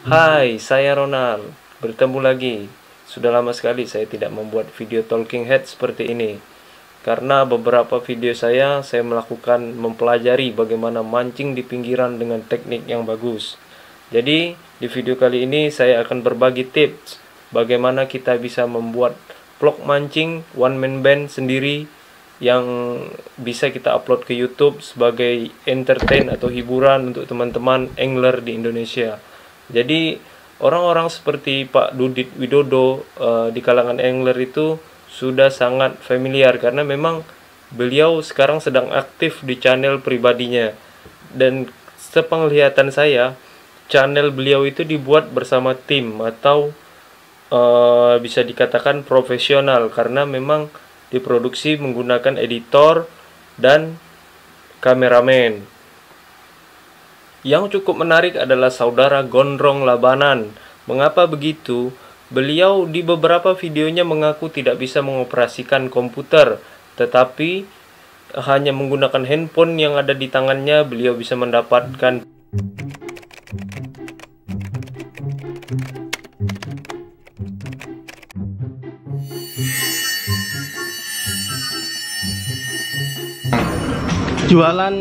Hai, saya Ronald. Bertemu lagi. Sudah lama sekali saya tidak membuat video talking head seperti ini. Karena beberapa video saya melakukan mempelajari bagaimana mancing di pinggiran dengan teknik yang bagus. Jadi, di video kali ini saya akan berbagi tips bagaimana kita bisa membuat vlog mancing one man band sendiri yang bisa kita upload ke YouTube sebagai entertain atau hiburan untuk teman-teman angler di Indonesia. Jadi orang-orang seperti Pak Dudit Widodo di kalangan angler itu sudah sangat familiar karena memang beliau sekarang sedang aktif di channel pribadinya, dan sepenglihatan saya channel beliau itu dibuat bersama tim atau bisa dikatakan profesional karena memang diproduksi menggunakan editor dan kameramen. Yang cukup menarik adalah saudara Gondrong Labanan. Mengapa begitu? Beliau di beberapa videonya mengaku tidak bisa mengoperasikan komputer, tetapi hanya menggunakan handphone yang ada di tangannya beliau bisa mendapatkan jualan,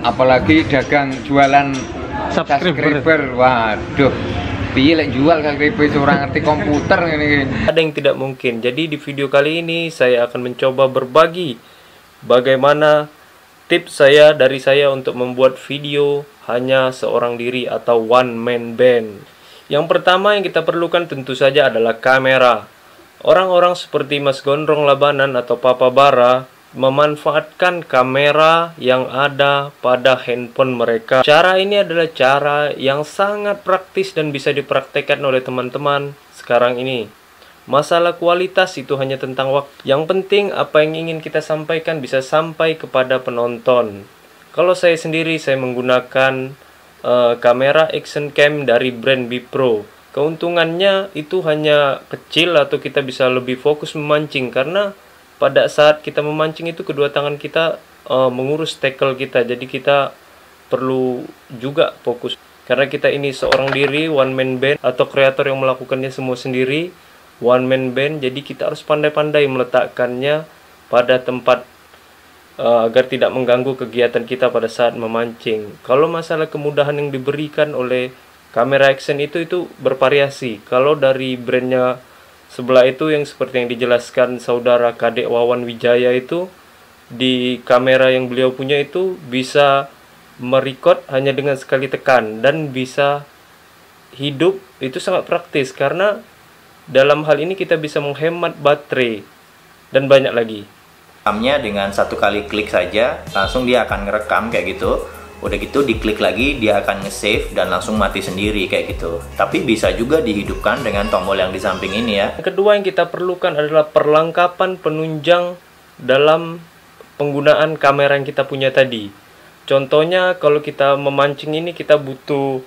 apalagi dagang jualan subscriber. Waduh, piye lek jual subscriber orang ngerti komputer ini. Ada yang tidak mungkin. Jadi di video kali ini saya akan mencoba berbagi bagaimana tips dari saya untuk membuat video hanya seorang diri atau one man band. Yang pertama yang kita perlukan tentu saja adalah kamera. Orang-orang seperti Mas Gondrong Labanan atau Papa Bara memanfaatkan kamera yang ada pada handphone mereka. Cara ini adalah cara yang sangat praktis dan bisa dipraktekkan oleh teman-teman sekarang ini. Masalah kualitas itu hanya tentang waktu. Yang penting apa yang ingin kita sampaikan bisa sampai kepada penonton. Kalau saya sendiri, saya menggunakan kamera action cam dari brand Bipro. Keuntungannya itu hanya kecil atau kita bisa lebih fokus memancing karena pada saat kita memancing itu kedua tangan kita mengurus tackle kita. Jadi kita perlu juga fokus. Karena kita ini seorang diri, one man band atau kreator yang melakukannya semua sendiri, one man band. Jadi kita harus pandai-pandai meletakkannya pada tempat agar tidak mengganggu kegiatan kita pada saat memancing. Kalau masalah kemudahan yang diberikan oleh kamera action itu bervariasi. Kalau dari brandnya sebelah itu yang seperti yang dijelaskan saudara Kadek Wawan Wijaya itu, di kamera yang beliau punya itu bisa merecord hanya dengan sekali tekan dan bisa hidup. Itu sangat praktis karena dalam hal ini kita bisa menghemat baterai dan banyak lagi. Rekamnya dengan satu kali klik saja langsung dia akan ngerekam kayak gitu. Udah gitu diklik lagi dia akan nge-save dan langsung mati sendiri kayak gitu. Tapi bisa juga dihidupkan dengan tombol yang di samping ini ya. Yang kedua yang kita perlukan adalah perlengkapan penunjang dalam penggunaan kamera yang kita punya tadi. Contohnya kalau kita memancing ini kita butuh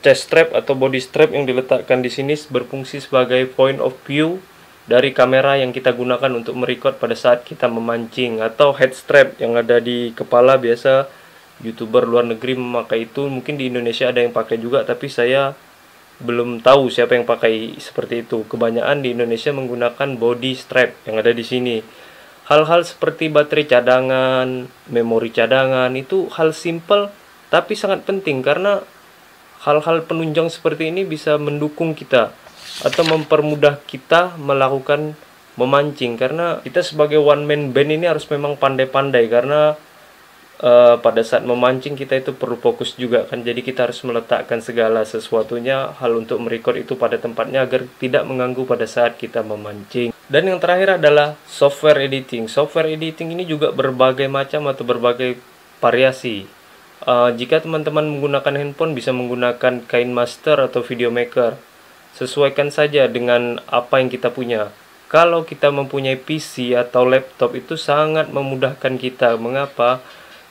chest strap atau body strap yang diletakkan di sini berfungsi sebagai point of view dari kamera yang kita gunakan untuk merecord pada saat kita memancing, atau head strap yang ada di kepala. Biasa YouTuber luar negeri memakai itu, mungkin di Indonesia ada yang pakai juga, tapi saya belum tahu siapa yang pakai seperti itu. Kebanyakan di Indonesia menggunakan body strap yang ada di sini. Hal-hal seperti baterai cadangan, memori cadangan itu hal simple tapi sangat penting karena hal-hal penunjang seperti ini bisa mendukung kita atau mempermudah kita melakukan memancing, karena kita sebagai one man band ini harus memang pandai-pandai karena pada saat memancing kita itu perlu fokus juga kan. Jadi kita harus meletakkan segala sesuatunya hal untuk merecord itu pada tempatnya agar tidak mengganggu pada saat kita memancing. Dan yang terakhir adalah software editing. Software editing ini juga berbagai macam atau berbagai variasi. Jika teman-teman menggunakan handphone bisa menggunakan KineMaster atau Video Maker. Sesuaikan saja dengan apa yang kita punya. Kalau kita mempunyai PC atau laptop itu sangat memudahkan kita. Mengapa?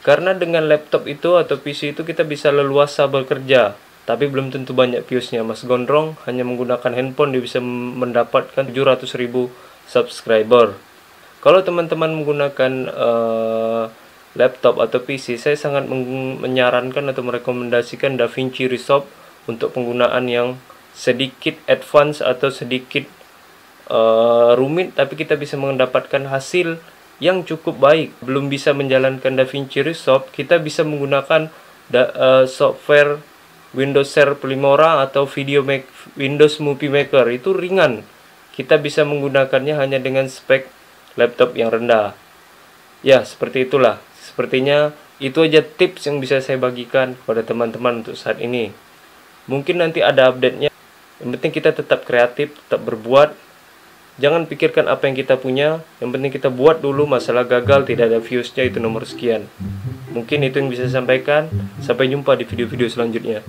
Karena dengan laptop itu atau PC itu kita bisa leluasa bekerja, tapi belum tentu banyak viewsnya. Mas Gondrong hanya menggunakan handphone dia bisa mendapatkan 700.000 subscriber. Kalau teman-teman menggunakan laptop atau PC, saya sangat menyarankan atau merekomendasikan DaVinci Resolve untuk penggunaan yang sedikit advance atau sedikit rumit, tapi kita bisa mendapatkan hasil yang cukup baik. Belum bisa menjalankan DaVinci Resolve, kita bisa menggunakan software Windows Share Filmora atau Windows Movie Maker. Itu ringan, kita bisa menggunakannya hanya dengan spek laptop yang rendah. Ya, seperti itulah. Sepertinya itu aja tips yang bisa saya bagikan kepada teman-teman untuk saat ini. Mungkin nanti ada update-nya. Yang penting kita tetap kreatif, tetap berbuat. Jangan pikirkan apa yang kita punya, yang penting kita buat dulu. Masalah gagal tidak ada views-nya, itu nomor sekian. Mungkin itu yang bisa saya sampaikan. Sampai jumpa di video-video selanjutnya.